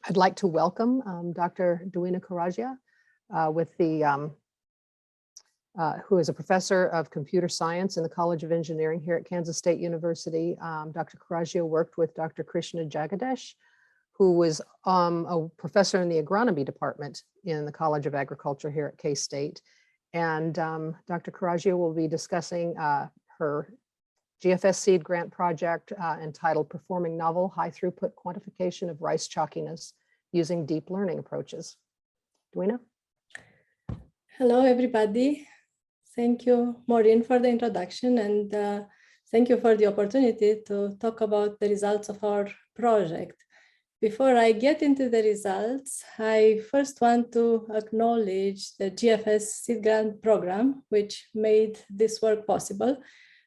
I'd like to welcome Dr. Doina Caragea, who is a professor of computer science in the College of Engineering here at Kansas State University. Dr. Caragea worked with Dr. Krishna Jagdish, who was a professor in the agronomy department in the College of Agriculture here at K-State. And Dr. Caragea will be discussing her GFS seed grant project entitled Performing Novel High-Throughput Quantification of Rice Chalkiness Using Deep Learning Approaches. Doina? Hello, everybody. Thank you, Maureen, for the introduction, and thank you for the opportunity to talk about the results of our project. Before I get into the results, I first want to acknowledge the GFS seed grant program, which made this work possible.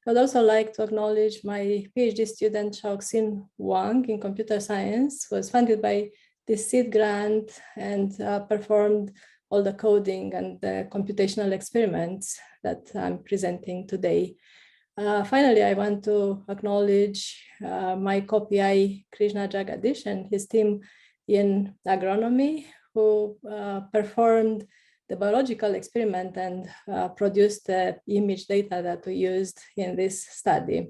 I'd also like to acknowledge my PhD student, Xiaoxin Wang, in computer science, who was funded by this seed grant and performed all the coding and the computational experiments that I'm presenting today. Finally, I want to acknowledge my co-PI, Krishna Jagdish, and his team in agronomy, who performed the biological experiment and produced the image data that we used in this study.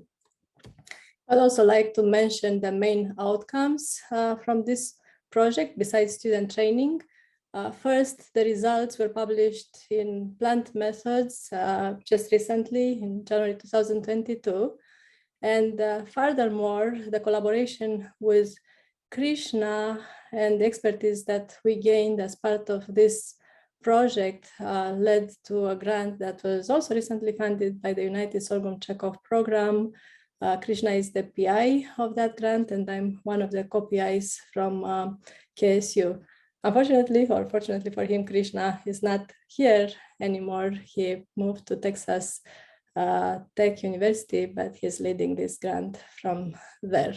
I'd also like to mention the main outcomes from this project besides student training. First, the results were published in Plant Methods just recently in January 2022. And furthermore, the collaboration with Krishna and the expertise that we gained as part of this project led to a grant that was also recently funded by the United Sorghum Chekhov program. Krishna is the PI of that grant, and I'm one of the co-PIs from KSU. Unfortunately, or fortunately for him, Krishna is not here anymore. He moved to Texas Tech University, but he's leading this grant from there.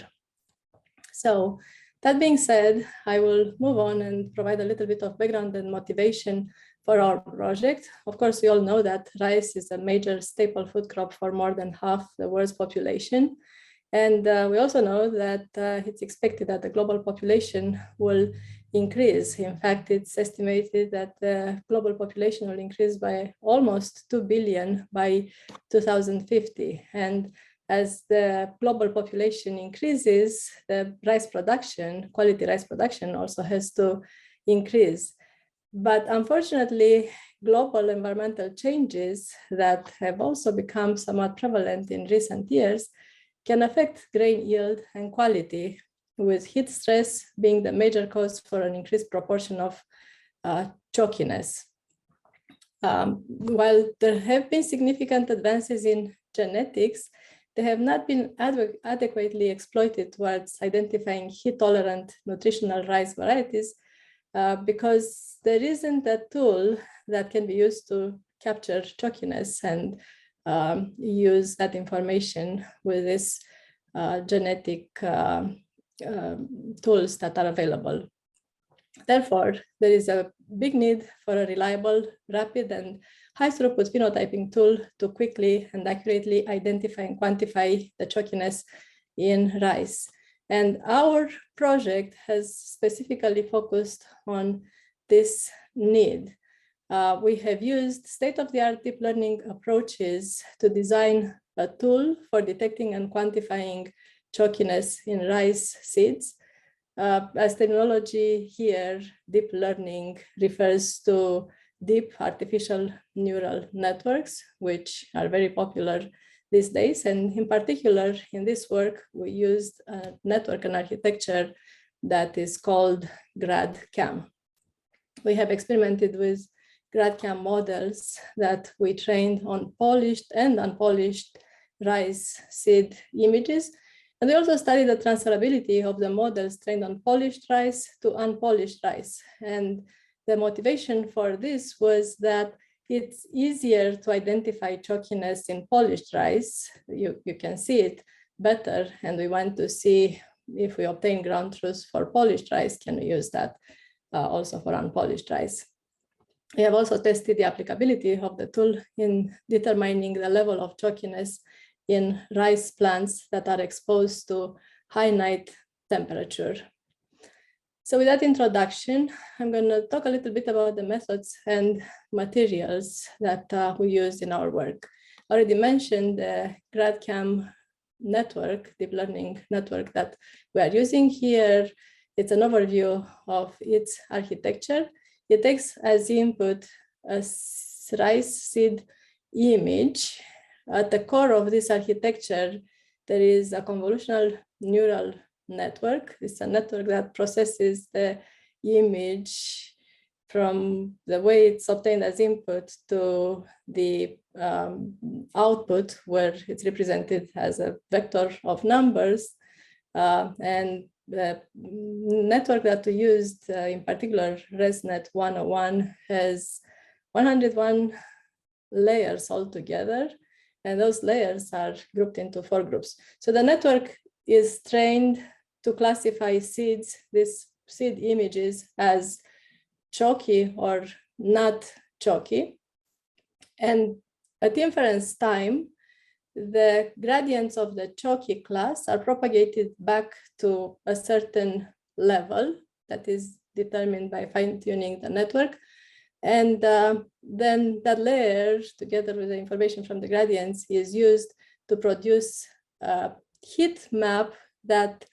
So that being said, I will move on and provide a little bit of background and motivation for our project. Of course, we all know that rice is a major staple food crop for more than half the world's population. And we also know that it's expected that the global population will increase. In fact, it's estimated that the global population will increase by almost 2 billion by 2050. And as the global population increases, the rice production, quality rice production also has to increase. But unfortunately, global environmental changes that have also become somewhat prevalent in recent years can affect grain yield and quality, with heat stress being the major cause for an increased proportion of chalkiness. While there have been significant advances in genetics, they have not been adequately exploited towards identifying heat-tolerant nutritional rice varieties because there isn't a tool that can be used to capture chalkiness and use that information with this genetic tools that are available. Therefore, there is a big need for a reliable, rapid, and high-throughput phenotyping tool to quickly and accurately identify and quantify the chalkiness in rice. And our project has specifically focused on this need. We have used state-of-the-art deep learning approaches to design a tool for detecting and quantifying chalkiness in rice seeds. As terminology here, deep learning refers to deep artificial neural networks, which are very popular these days. And in particular, in this work, we used a network and architecture that is called GradCam. We have experimented with GradCam models that we trained on polished and unpolished rice seed images. And we also studied the transferability of the models trained on polished rice to unpolished rice. And the motivation for this was that it's easier to identify chalkiness in polished rice. You can see it better. And we want to see if we obtain ground truth for polished rice, can we use that also for unpolished rice? We have also tested the applicability of the tool in determining the level of chalkiness in rice plants that are exposed to high night temperature. So with that introduction, I'm going to talk a little bit about the methods and materials that we use in our work. I already mentioned the GradCam network, deep learning network that we are using here. It's an overview of its architecture. It takes as input a rice seed image. At the core of this architecture, there is a convolutional neural network. It's a network that processes the image from the way it's obtained as input to the output, where it's represented as a vector of numbers. And the network that we used, in particular, ResNet 101, has 101 layers altogether, and those layers are grouped into 4 groups. So the network is trained to classify seeds, these seed images, as chalky or not chalky. And at inference time, the gradients of the chalky class are propagated back to a certain level that is determined by fine-tuning the network. And then that layer, together with the information from the gradients, is used to produce a heat map that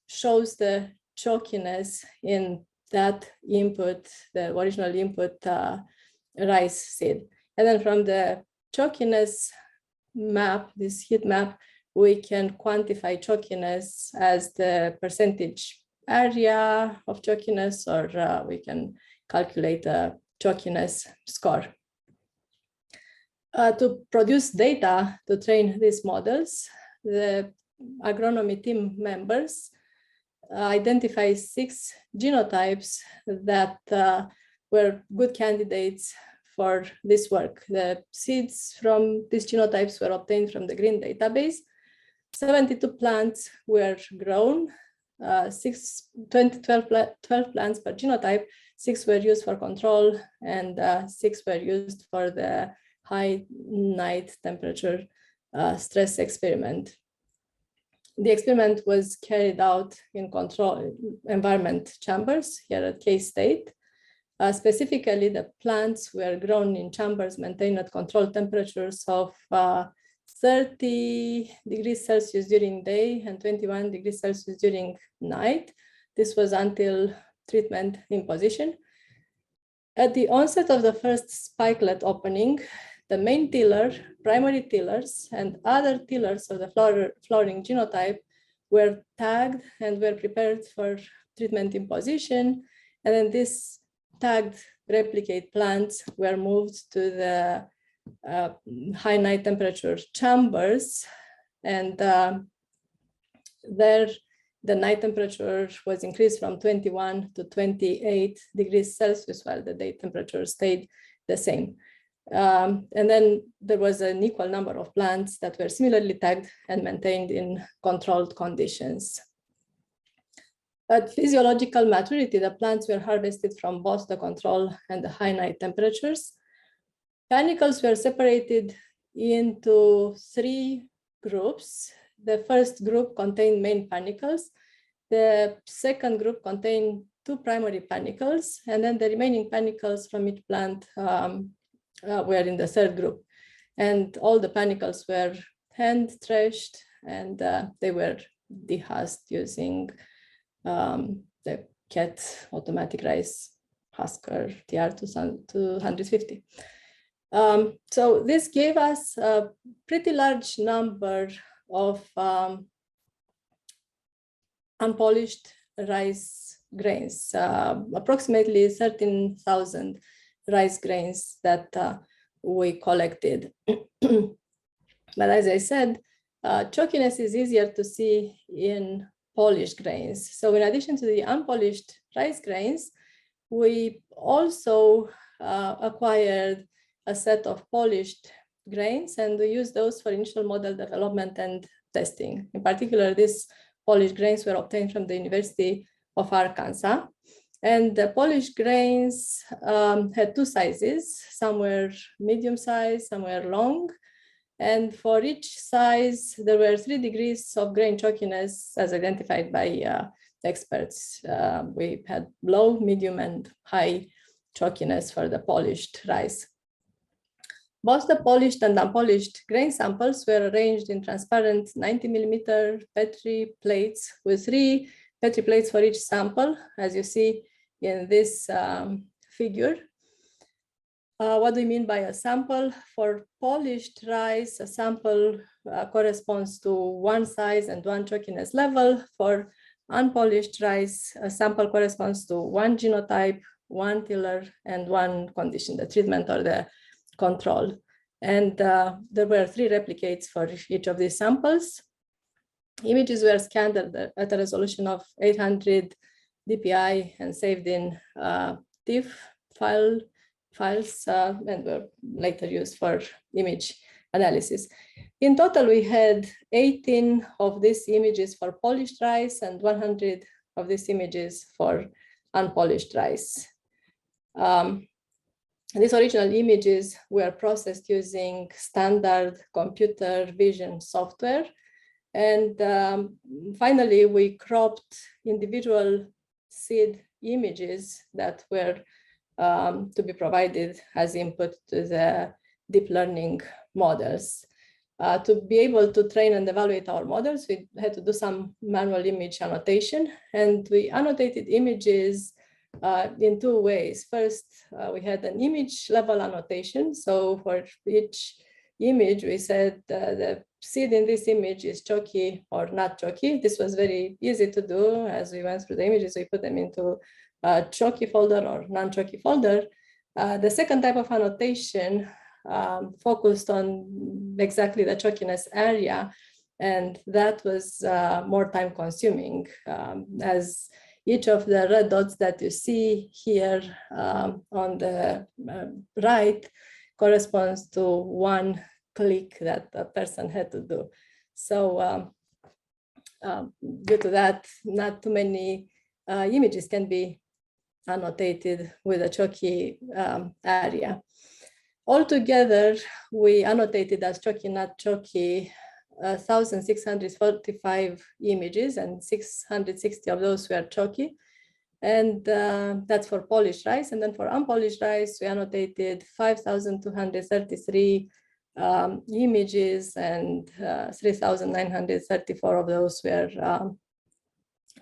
shows the chalkiness in that input, the original input rice seed. And then from the chalkiness map, this heat map, we can quantify chalkiness as the percentage area of chalkiness, or we can calculate a chalkiness score. To produce data to train these models, the agronomy team members identify 6 genotypes that were good candidates for this work. The seeds from these genotypes were obtained from the GREEN database. 72 plants were grown, 12 plants per genotype. 6 were used for control, and 6 were used for the high night temperature stress experiment. The experiment was carried out in control environment chambers here at K-State. Specifically, the plants were grown in chambers maintained at controlled temperatures of 30 degrees Celsius during day and 21 degrees Celsius during night. This was until treatment imposition. At the onset of the first spikelet opening, the main tiller, primary tillers, and other tillers of the flowering genotype were tagged and were prepared for treatment imposition. And then these tagged replicate plants were moved to the high night temperature chambers. And there, the night temperature was increased from 21 to 28 degrees Celsius, while the day temperature stayed the same. And then there was an equal number of plants that were similarly tagged and maintained in controlled conditions. At physiological maturity, the plants were harvested from both the control and the high night temperatures. Panicles were separated into 3 groups. The first group contained main panicles. The second group contained 2 primary panicles, and then the remaining panicles from each plant were in the third group. And all the panicles were hand threshed, and they were dehusked using the CAT automatic rice husker TR250. So this gave us a pretty large number of unpolished rice grains, approximately 13,000 rice grains that we collected. But as I said, chalkiness is easier to see in polished grains. So in addition to the unpolished rice grains, we also acquired a set of polished grains, and we use those for initial model development and testing. In particular, these polished grains were obtained from the University of Arkansas. And the polished grains had 2 sizes. Some were medium size, some were long. And for each size, there were 3 degrees of grain chalkiness as identified by experts. We had low, medium, and high chalkiness for the polished rice. Both the polished and unpolished grain samples were arranged in transparent 90 millimeter Petri plates with 3 Petri plates for each sample, as you see in this figure. What do we mean by a sample? For polished rice, a sample corresponds to 1 size and 1 chalkiness level. For unpolished rice, a sample corresponds to 1 genotype, 1 tiller, and 1 condition, the treatment or the control. And there were 3 replicates for each of these samples. Images were scanned at a resolution of 800 dpi and saved in TIFF files and were later used for image analysis. In total, we had 18 of these images for polished rice and 100 of these images for unpolished rice. These original images were processed using standard computer vision software. And finally, we cropped individual seed images that were to be provided as input to the deep learning models. To be able to train and evaluate our models, we had to do some manual image annotation, and we annotated images in 2 ways. First, we had an image level annotation. So for each image, we said the seed in this image is chalky or not chalky. This was very easy to do. As we went through the images, we put them into a chalky folder or non-chalky folder. The second type of annotation focused on exactly the chalkiness area, and that was more time consuming, as each of the red dots that you see here on the right corresponds to 1 click that a person had to do. So due to that, not too many images can be annotated with a chalky area. Altogether, we annotated as chalky, not chalky, 1,645 images, and 660 of those were chalky. And that's for polished rice. And then for unpolished rice, we annotated 5,233 images, and 3,934 of those were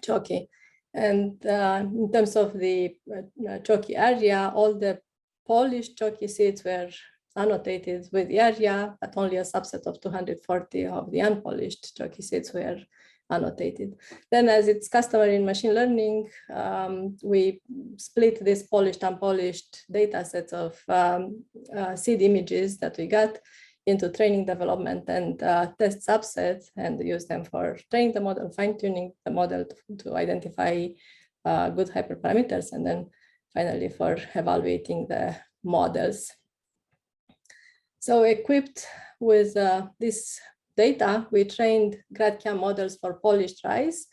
chalky. And in terms of the chalky area, all the polished chalky seeds were annotated with the area, but only a subset of 240 of the unpolished chalky seeds were annotated. Then, as it's customary in machine learning, we split this polished, unpolished data sets of seed images that we got into training, development, and test subsets, and use them for training the model, fine-tuning the model to identify good hyperparameters, and then finally for evaluating the models. So equipped with this data, we trained GradCam models for polished rice,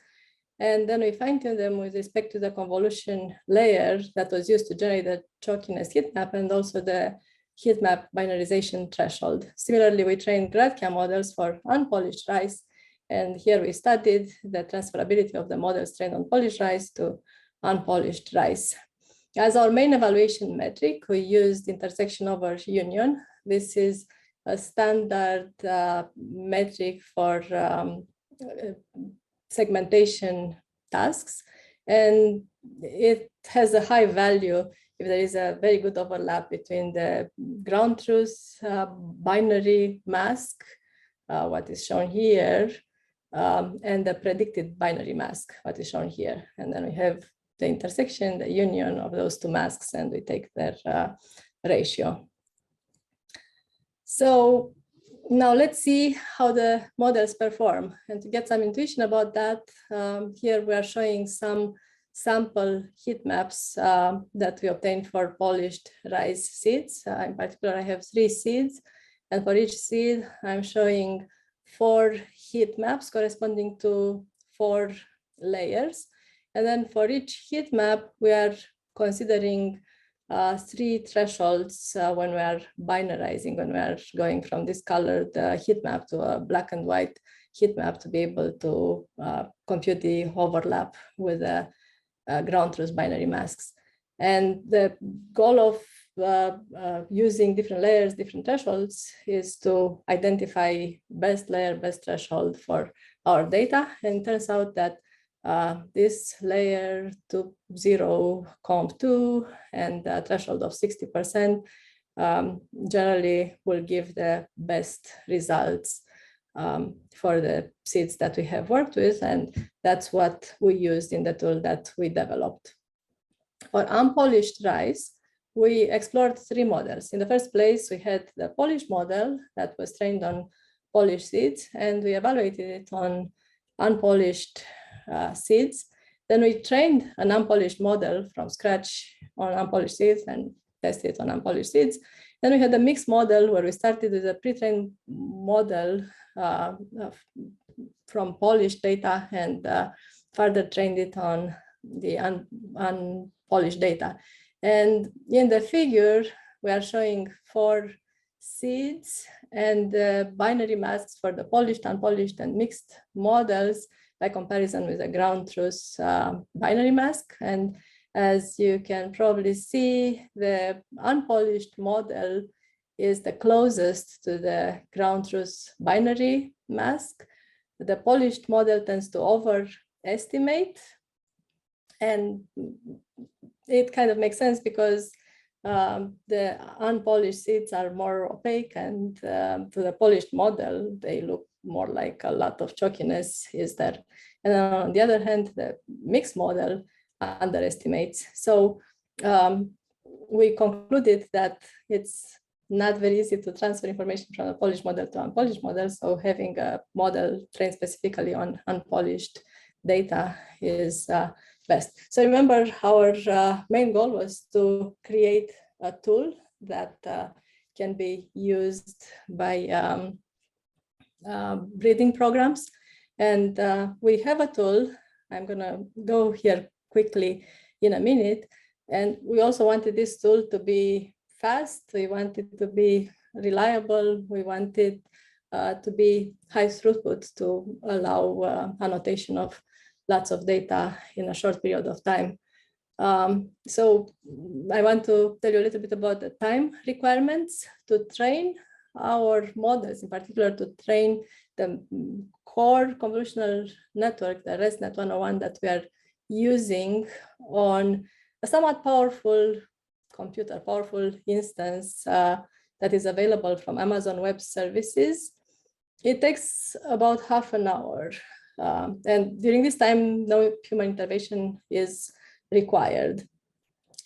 and then we fine-tuned them with respect to the convolution layer that was used to generate the chalkiness heat map and also the heat map binarization threshold. Similarly, we trained GradCam models for unpolished rice, and here we studied the transferability of the models trained on polished rice to unpolished rice. As our main evaluation metric, we used intersection over union. This is a standard metric for segmentation tasks, and it has a high value if there is a very good overlap between the ground truth binary mask, what is shown here, and the predicted binary mask, what is shown here. And then we have the intersection, the union of those 2 masks, and we take their ratio. So now let's see how the models perform. And to get some intuition about that, here we are showing some sample heat maps that we obtained for polished rice seeds. In particular, I have 3 seeds, and for each seed, I'm showing 4 heat maps corresponding to 4 layers. And then for each heat map, we are considering 3 thresholds when we are binarizing, when we are going from this colored heat map to a black and white heat map to be able to compute the overlap with the ground truth binary masks. And the goal of using different layers, different thresholds, is to identify best layer, best threshold for our data. And it turns out that this layer to 0 comp2 and a threshold of 60% generally will give the best results for the seeds that we have worked with. And that's what we used in the tool that we developed. For unpolished rice, we explored 3 models. In the first place, we had the polished model that was trained on polished seeds, and we evaluated it on unpolished seeds. Then we trained an unpolished model from scratch on unpolished seeds and tested it on unpolished seeds. Then we had a mixed model where we started with a pre-trained model from polished data and further trained it on the unpolished data. And in the figure, we are showing 4 seeds and the binary masks for the polished, unpolished, and mixed models by comparison with the ground truth binary mask. And as you can probably see, the unpolished model is the closest to the ground truth binary mask. The polished model tends to overestimate, and it kind of makes sense because the unpolished seeds are more opaque, and to the polished model, they look more like a lot of chalkiness is there. And then on the other hand, the mixed model underestimates. So we concluded that it's not very easy to transfer information from a polished model to unpolished model. So having a model trained specifically on unpolished data is best. So remember, our main goal was to create a tool that can be used by breeding programs. And we have a tool. I'm gonna go here quickly in a minute. And we also wanted this tool to be fast. We wanted to be reliable. We wanted to be high throughput to allow annotation of lots of data in a short period of time. So I want to tell you a little bit about the time requirements to train our models, in particular to train the core convolutional network, the ResNet 101 that we are using on a somewhat powerful computer, powerful instance that is available from Amazon Web Services. It takes about half an hour. And during this time, no human intervention is required.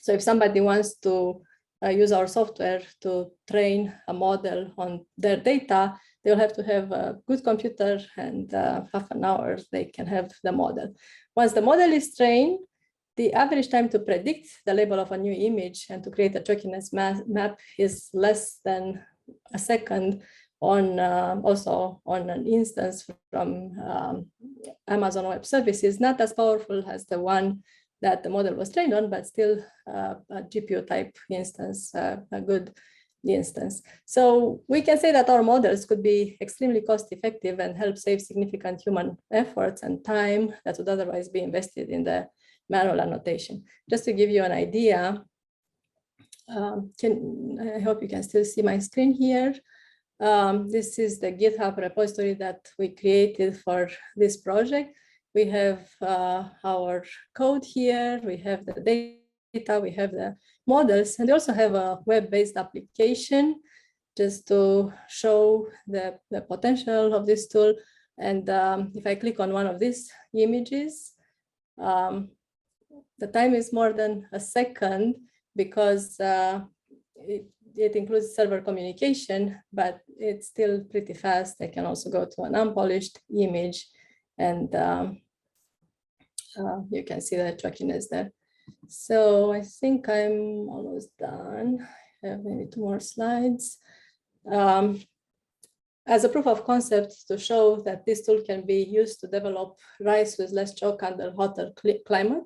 So if somebody wants to use our software to train a model on their data, they'll have to have a good computer, and half an hour they can have the model. Once the model is trained, the average time to predict the label of a new image and to create a chalkiness map is less than a second on also on an instance from Amazon Web Services, not as powerful as the one that the model was trained on, but still a GPU type instance, a good instance. So we can say that our models could be extremely cost effective and help save significant human efforts and time that would otherwise be invested in the manual annotation. Just to give you an idea, I hope you can still see my screen here. This is the Github repository that we created for this project. We have our code here, we have the data, we have the models, and we also have a web-based application just to show the potential of this tool. And if I click on one of these images, the time is more than a second because it includes server communication, but it's still pretty fast. I can also go to an unpolished image, and you can see the chalkiness there. So I think I'm almost done. I have maybe 2 more slides. As a proof of concept to show that this tool can be used to develop rice with less chalk under hotter climate,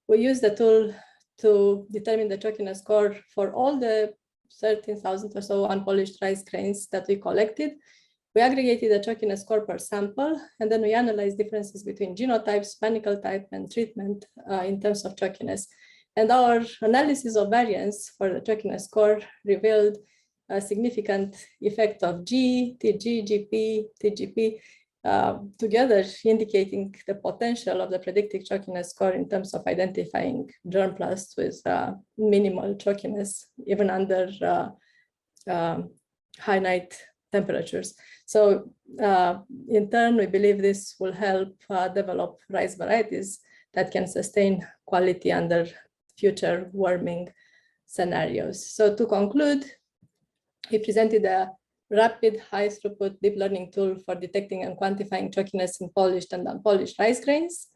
we use the tool to determine the chalkiness score for all the 13,000 or so unpolished rice grains that we collected. We aggregated the chalkiness score per sample, and then we analyzed differences between genotypes, panicle type, and treatment in terms of chalkiness. And our analysis of variance for the chalkiness score revealed a significant effect of G, TG, GP, TGP, together indicating the potential of the predictive chalkiness score in terms of identifying germplasms with minimal chalkiness, even under high night temperatures. So in turn, we believe this will help develop rice varieties that can sustain quality under future warming scenarios. So to conclude, he presented a rapid, high-throughput deep learning tool for detecting and quantifying chalkiness in polished and unpolished rice grains.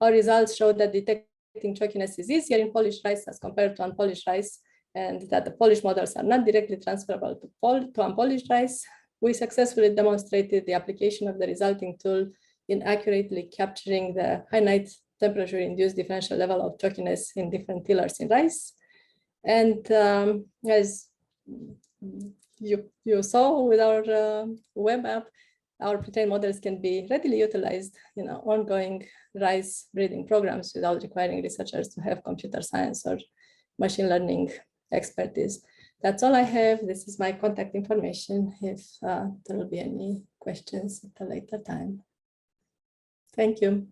Our results showed that detecting chalkiness is easier in polished rice as compared to unpolished rice, and that the polished models are not directly transferable to unpolished rice. We successfully demonstrated the application of the resulting tool in accurately capturing the high night temperature-induced differential level of chalkiness in different tillers in rice. And as you saw with our web app, our pre-trained models can be readily utilized in ongoing rice breeding programs without requiring researchers to have computer science or machine learning expertise. That's all I have. This is my contact information if there will be any questions at a later time. Thank you.